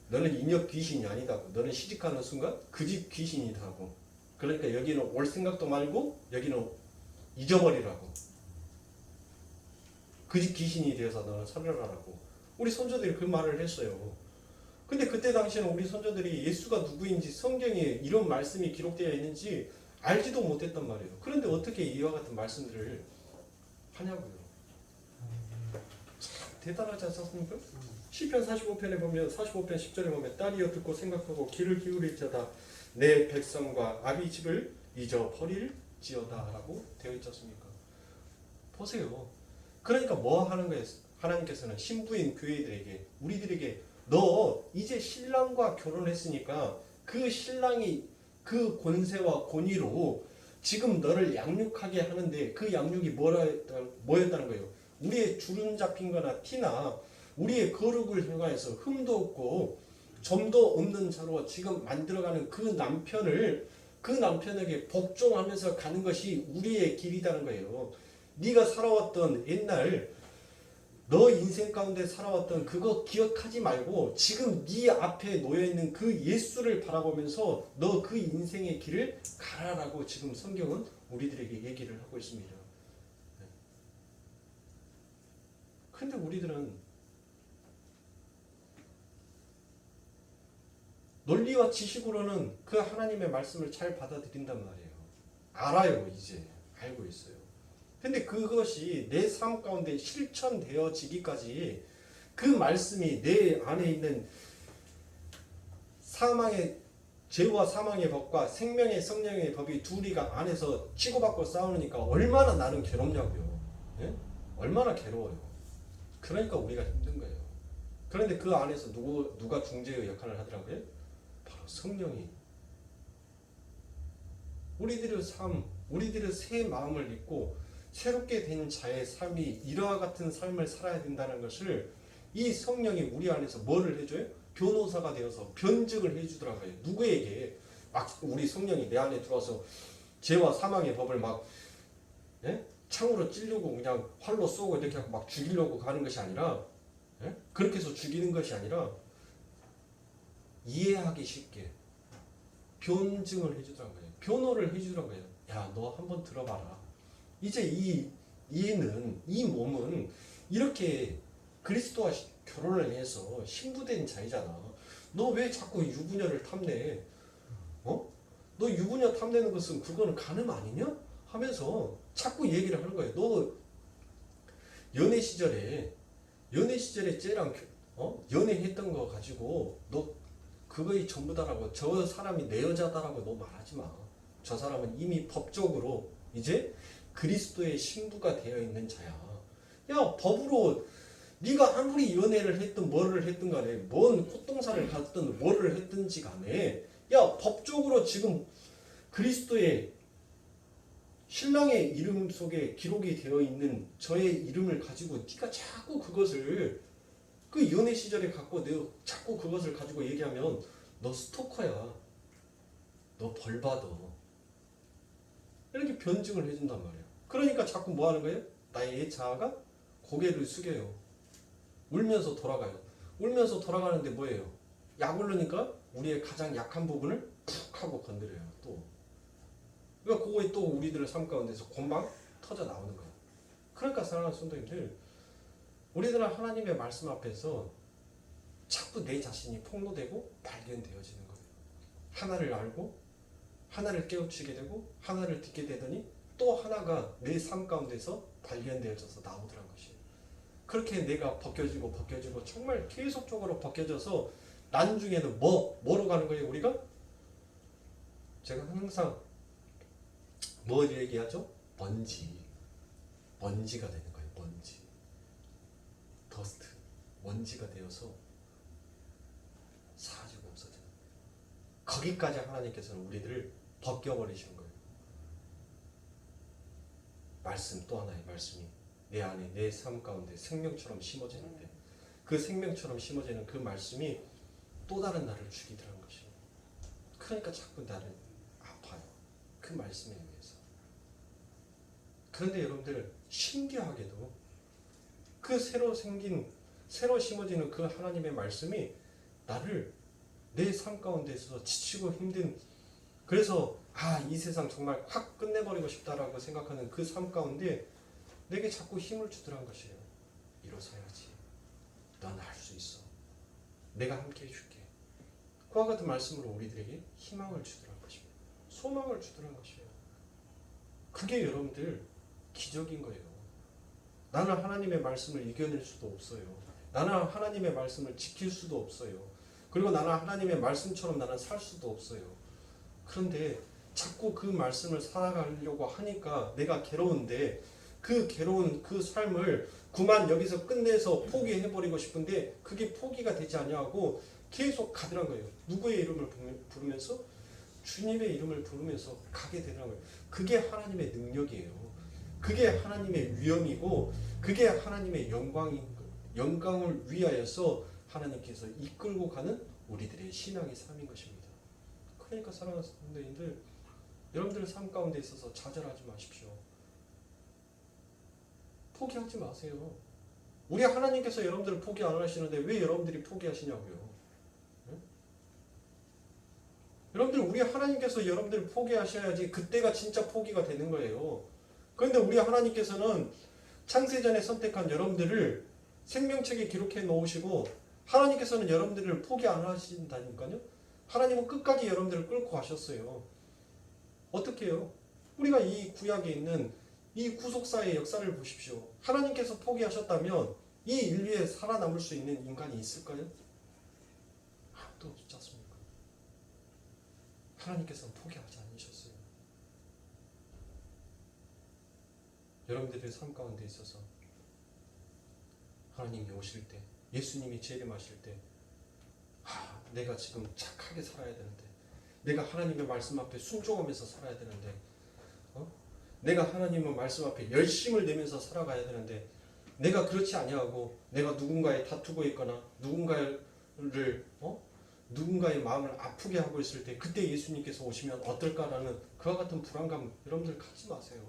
너는 인역 귀신이 아니다고. 너는 시집가는 순간 그 집 귀신이다고. 그러니까 여기는 올 생각도 말고 여기는 잊어버리라고. 그 집 귀신이 되어서 너는 살아라라고. 우리 손자들이 그 말을 했어요. 근데 그때 당시에는 우리 손자들이 예수가 누구인지 성경에 이런 말씀이 기록되어 있는지 알지도 못했단 말이에요. 그런데 어떻게 이와 같은 말씀들을 하냐고요. 참 대단하지 않습니까? 시편 45편에 보면 45편 10절에 보면 딸이여 듣고 생각하고 귀를 기울일지어다 내 백성과 아비 집을 잊어버릴지어다 라고 되어 있지 않습니까? 보세요. 그러니까 뭐 하는 거예요? 하나님께서는 신부인 교회들에게 우리들에게 너 이제 신랑과 결혼했으니까 그 신랑이 그 권세와 권위로 지금 너를 양육하게 하는데 그 양육이 뭐였다는 거예요? 우리의 주름 잡힌 거나 티나 우리의 거룩을 향하여서 흠도 없고 점도 없는 자로 지금 만들어가는 그 남편에게 복종하면서 가는 것이 우리의 길이라는 거예요. 네가 살아왔던 옛날 너 인생 가운데 살아왔던 그거 기억하지 말고 지금 네 앞에 놓여있는 그 예수를 바라보면서 너 그 인생의 길을 가라라고 지금 성경은 우리들에게 얘기를 하고 있습니다. 근데 우리들은 논리와 지식으로는 그 하나님의 말씀을 잘 받아들인단 말이에요. 알아요. 이제 알고 있어요. 근데 그것이 내 삶 가운데 실천되어지기까지 그 말씀이 내 안에 있는 죄와 사망의 법과 생명의 성령의 법이 둘이가 안에서 치고받고 싸우니까 얼마나 나는 괴롭냐고요. 예? 얼마나 괴로워요. 그러니까 우리가 힘든 거예요. 그런데 그 안에서 누가 중재의 역할을 하더라고요? 바로 성령이. 우리들의 삶, 우리들의 새 마음을 입고 새롭게 된 자의 삶이 이와 같은 삶을 살아야 된다는 것을 이 성령이 우리 안에서 뭐를 해줘요? 변호사가 되어서 변증을 해주더라고요. 누구에게? 막 우리 성령이 내 안에 들어와서 죄와 사망의 법을 막 예? 창으로 찌르고 그냥 활로 쏘고 이렇게 하고 막 죽이려고 가는 것이 아니라 예? 그렇게 해서 죽이는 것이 아니라 이해하기 쉽게 변증을 해주더라고요. 변호를 해주더라고요. 야, 너 한번 들어봐라. 이제 이 몸은 이렇게 그리스도와 결혼을 해서 신부된 자이잖아. 너 왜 자꾸 유부녀를 탐내? 어? 너 유부녀 탐내는 것은 그거는 간음 아니냐? 하면서 자꾸 얘기를 하는 거예요. 너 연애 시절에 쟤랑 연애했던 거 가지고 너 그거이 전부다라고, 저 사람이 내 여자다라고 너 말하지 마. 저 사람은 이미 법적으로 이제 그리스도의 신부가 되어 있는 자야. 야, 법으로 네가 아무리 연애를 했든 뭐를 했든 간에 뭔 콧동살을 갔든 뭐를 했든지 간에 야, 법적으로 지금 그리스도의 신랑의 이름 속에 기록이 되어 있는 저의 이름을 가지고 네가 자꾸 그것을 그 연애 시절에 갖고 내가 자꾸 그것을 가지고 얘기하면 너 스토커야. 너 벌 받아. 이렇게 변증을 해준단 말이야. 그러니까 자꾸 뭐 하는 거예요? 나의 자아가 고개를 숙여요. 울면서 돌아가요. 울면서 돌아가는데 뭐예요? 약 오르니까 우리의 가장 약한 부분을 푹 하고 건드려요. 또. 그러니까 그거에 또 우리들의 삶 가운데서 곤방 터져 나오는 거예요. 그러니까 사랑하는 성도님들, 우리들은 하나님의 말씀 앞에서 자꾸 내 자신이 폭로되고 발견되어지는 거예요. 하나를 알고 하나를 깨우치게 되고 하나를 듣게 되더니 또 하나가 내 삶 가운데서 발견되어져서 나오더란 것이에요. 그렇게 내가 벗겨지고 정말 계속적으로 벗겨져서 나중에는 뭐로 가는 거예요? 우리가? 제가 항상 뭐 얘기하죠? 먼지가 되는 거예요. 먼지, 더스트, 먼지가 되어서 사라지고 없어지는. 거기까지 하나님께서는 우리들을 벗겨버리시는 거예요. 말씀, 또 하나의 말씀이 내 안에 내 삶 가운데 생명처럼 심어지는데 그 생명처럼 심어지는 그 말씀이 또 다른 나를 죽이더라는 것이에요. 그러니까 자꾸 나를 아파요. 그 말씀에 의해서. 그런데 여러분들, 신기하게도 그 새로 심어지는 그 하나님의 말씀이 나를 내 삶 가운데서 지치고 힘든, 그래서 이 세상 정말 확 끝내버리고 싶다라고 생각하는 그 삶 가운데 내게 자꾸 힘을 주더란 것이에요. 일어서야지. 넌 할 수 있어. 내가 함께 해줄게. 그와 같은 말씀으로 우리들에게 희망을 주더란 것입니다. 소망을 주더란 것이에요. 그게 여러분들 기적인 거예요. 나는 하나님의 말씀을 이겨낼 수도 없어요. 나는 하나님의 말씀을 지킬 수도 없어요. 그리고 나는 하나님의 말씀처럼 나는 살 수도 없어요. 그런데 자꾸 그 말씀을 살아가려고 하니까 내가 괴로운데 그 괴로운 그 삶을 그만 여기서 끝내서 포기해버리고 싶은데 그게 포기가 되지 아니하고 계속 가더란 거예요. 누구의 이름을 부르면서? 주님의 이름을 부르면서 가게 되더란 거예요. 그게 하나님의 능력이에요. 그게 하나님의 위엄이고 그게 하나님의 영광을 위하여서 하나님께서 이끌고 가는 우리들의 신앙의 삶인 것입니다. 그러니까 사랑하는 성도님들, 여러분들의 삶 가운데 있어서 좌절하지 마십시오. 포기하지 마세요. 우리 하나님께서 여러분들을 포기 안 하시는데 왜 여러분들이 포기하시냐고요. 응? 여러분들, 우리 하나님께서 여러분들을 포기하셔야지 그때가 진짜 포기가 되는 거예요. 그런데 우리 하나님께서는 창세전에 선택한 여러분들을 생명책에 기록해 놓으시고 하나님께서는 여러분들을 포기 안 하신다니까요. 하나님은 끝까지 여러분들을 끌고 가셨어요. 어떻게 해요? 우리가 이 구약에 있는 이 구속사의 역사를 보십시오. 하나님께서 포기하셨다면 이 인류에 살아남을 수 있는 인간이 있을까요? 아무도 없지 않습니까? 하나님께서는 포기하지 않으셨어요. 여러분들의 삶 가운데 있어서 하나님이 오실 때, 예수님이 재림하실 때, 내가 지금 착하게 살아야 되는데, 내가 하나님의 말씀 앞에 순종하면서 살아야 되는데, 내가 하나님의 말씀 앞에 열심을 내면서 살아가야 되는데 내가 그렇지 아니하고 내가 누군가에 다투고 있거나 누군가의 마음을 아프게 하고 있을 때 그때 예수님께서 오시면 어떨까라는 그와 같은 불안감 여러분들 갖지 마세요.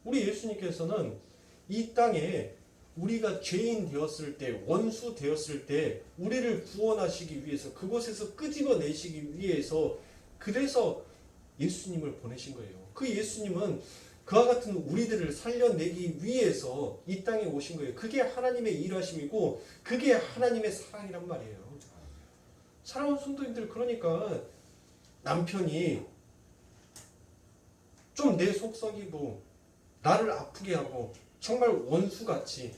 우리 예수님께서는 이 땅에 우리가 죄인 되었을 때, 원수 되었을 때 우리를 구원하시기 위해서, 그곳에서 끄집어내시기 위해서, 그래서 예수님을 보내신 거예요. 그 예수님은 그와 같은 우리들을 살려내기 위해서 이 땅에 오신 거예요. 그게 하나님의 일하심이고 그게 하나님의 사랑이란 말이에요. 사랑하는 성도님들, 그러니까 남편이 좀 내 속 썩이고 나를 아프게 하고 정말 원수같이,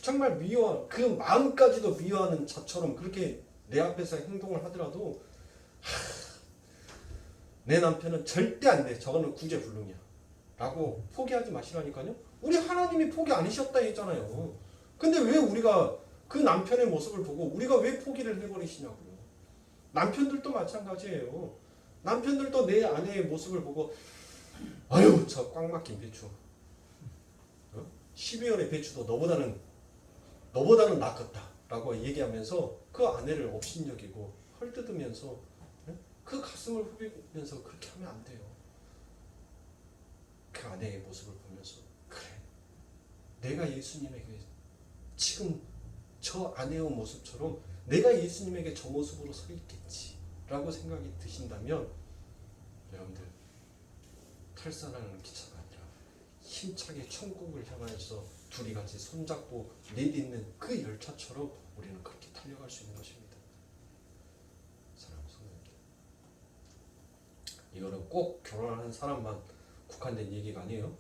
정말 미워하는, 그 마음까지도 미워하는 자처럼 그렇게 내 앞에서 행동을 하더라도 내 남편은 절대 안 돼, 저거는 구제불능이야 라고 포기하지 마시라니까요. 우리 하나님이 포기 아니셨다 했잖아요. 근데 왜 우리가 그 남편의 모습을 보고 우리가 왜 포기를 해버리시냐고요. 남편들도 마찬가지예요. 남편들도 내 아내의 모습을 보고 아유, 저 꽉 막힌 배추, 12월의 배추도 너보다는 낫겠다 라고 얘기하면서 그 아내를 업신여기고 헐뜯으면서 그 가슴을 후비면서 그렇게 하면 안 돼요. 그 아내의 모습을 보면서 그래, 내가 예수님에게 지금 저 아내의 모습처럼 내가 예수님에게 저 모습으로 서 있겠지 라고 생각이 드신다면 여러분들, 탈선하는 기차가 아니라 힘차게 천국을 향하여서 둘이 같이 손잡고 내딛는 그 열차처럼 우리는 그렇게 달려갈 수 있는 것입니다. 사랑하는 성도님들, 이거는 꼭 결혼하는 사람만 국한된 얘기가 아니에요.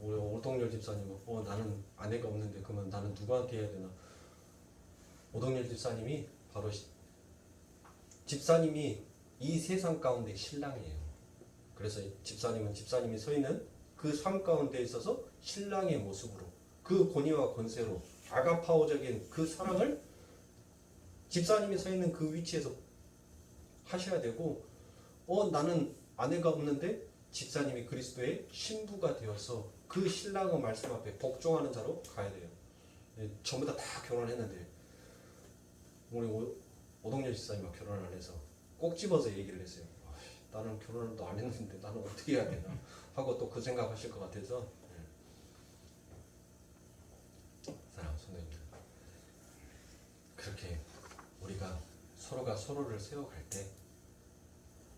우리 오동열 집사님은 나는 아내가 없는데 그러면 나는 누구한테 해야 되나. 오동열 집사님이 바로 집사님이 이 세상 가운데 신랑이에요. 그래서 집사님은 집사님이 서 있는 그 삶 가운데 있어서 신랑의 모습으로, 그 권위와 권세로 아가파오적인 그 사랑을 집사님이 서 있는 그 위치에서 하셔야 되고, 나는 아내가 없는데 집사님이 그리스도의 신부가 되어서 그 신랑의 말씀 앞에 복종하는 자로 가야 돼요. 전부 다 결혼했는데 우리 오동열 집사님과 결혼을 안 해서 꼭 집어서 얘기를 했어요. 나는 결혼도 안 했는데 나는 어떻게 해야 되나 하고 또 그 생각하실 것 같아서. 사랑하는 성도님들, 그렇게 우리가 서로가 서로를 세워갈 때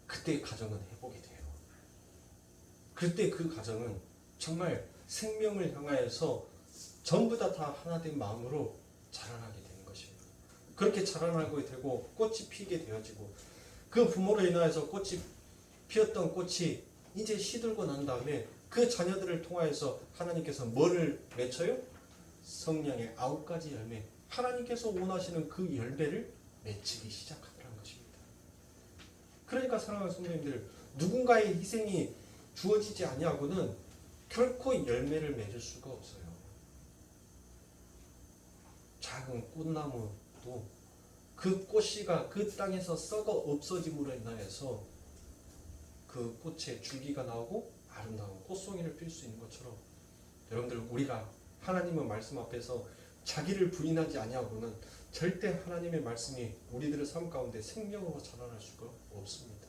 그때 가정은 회복이 돼요. 그때 그 가정은 정말 생명을 향하여서 전부 다 하나된 마음으로 자라나게 되는 것입니다. 그렇게 자라나게 되고 꽃이 피게 되어지고, 그 부모로 인하여서 꽃이 피었던 꽃이 이제 시들고 난 다음에 그 자녀들을 통하여서 하나님께서 뭐를 맺혀요? 성령의 9가지 열매, 하나님께서 원하시는 그 열매를 맺히기 시작한다는 것입니다. 그러니까 사랑하는 성도님들, 누군가의 희생이 주어지지 아니하고는 결코 열매를 맺을 수가 없어요. 작은 꽃나무도 그 꽃씨가 그 땅에서 썩어 없어짐으로 인하여서 그 꽃에 줄기가 나오고 아름다운 꽃송이를 필 수 있는 것처럼, 여러분들, 우리가 하나님의 말씀 앞에서 자기를 부인하지 아니하고는 절대 하나님의 말씀이 우리들의 삶 가운데 생명으로 자라날 수가 없습니다.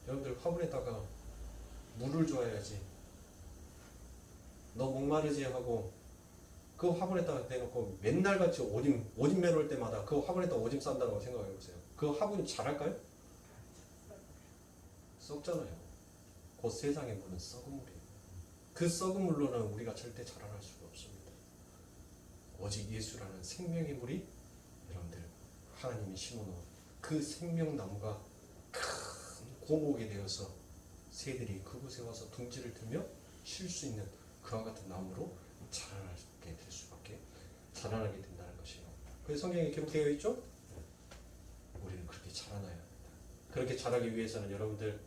여러분들, 화분에다가 물을 줘야지, 너 목마르지 하고 그 화분에다가 대놓고 맨날 같이 오줌 매올 때마다 그 화분에다 오줌 싼다고 생각해 보세요. 그 화분이 자랄까요? 썩잖아요. 곧 세상의 물은 썩은 물이에요. 그 썩은 물로는 우리가 절대 자라날 수가 없습니다. 오직 예수라는 생명의 물이 여러분들 하나님이 심어놓은 그 생명나무가 큰 고목이 되어서 새들이 그곳에 와서 둥지를 들며 쉴 수 있는 그와 같은 나무로 자라나게 된다는 것이에요. 그래서 성경에 기록되어 있죠? 우리는 그렇게 자라나야 합니다. 그렇게 자라기 위해서는 여러분들의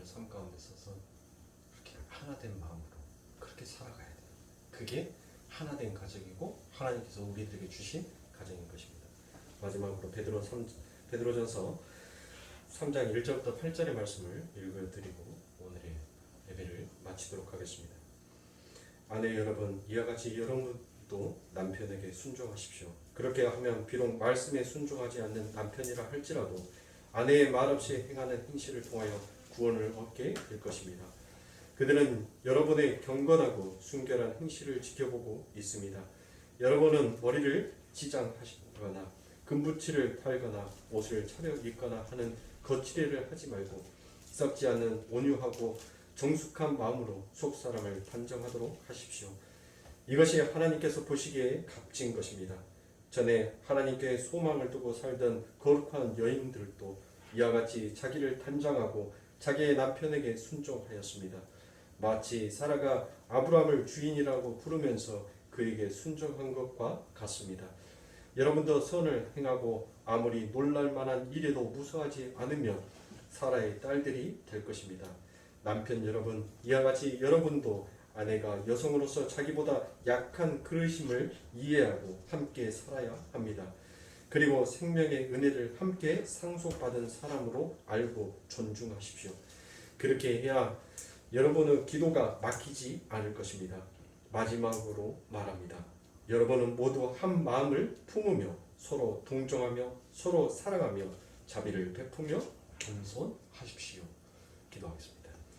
삶 가운데 있어서 그렇게 하나된 마음으로 그렇게 살아가야 돼요. 그게 하나된 가정이고 하나님께서 우리들에게 주신 가정인 것입니다. 마지막으로 베드로전서 3장 1절부터 8절의 말씀을 읽어드리고 오늘의 예배를 마치도록 하겠습니다. 아내 여러분, 이와 같이 여러분도 남편에게 순종하십시오. 그렇게 하면 비록 말씀에 순종하지 않는 남편이라 할지라도 아내의 말없이 행하는 행실을 통하여 구원을 얻게 될 것입니다. 그들은 여러분의 경건하고 순결한 행실을 지켜보고 있습니다. 여러분은 머리를 지장하시거나 금붙이를 달거나 옷을 차려입거나 하는 거칠애를 하지 말고 썩지 않는 온유하고 정숙한 마음으로 속사람을 단정하도록 하십시오. 이것이 하나님께서 보시기에 값진 것입니다. 전에 하나님께 소망을 두고 살던 거룩한 여인들도 이와 같이 자기를 단장하고 자기의 남편에게 순종하였습니다. 마치 사라가 아브라함을 주인이라고 부르면서 그에게 순종한 것과 같습니다. 여러분도 선을 행하고 아무리 놀랄 만한 일에도 무서워하지 않으면 사라의 딸들이 될 것입니다. 남편 여러분, 이와 같이 여러분도 아내가 여성으로서 자기보다 약한 그릇임을 이해하고 함께 살아야 합니다. 그리고 생명의 은혜를 함께 상속받은 사람으로 알고 존중하십시오. 그렇게 해야 여러분의 기도가 막히지 않을 것입니다. 마지막으로 말합니다. 여러분은 모두 한 마음을 품으며 서로 동정하며 서로 사랑하며 자비를 베푸며 겸손하십시오. 기도하겠습니다.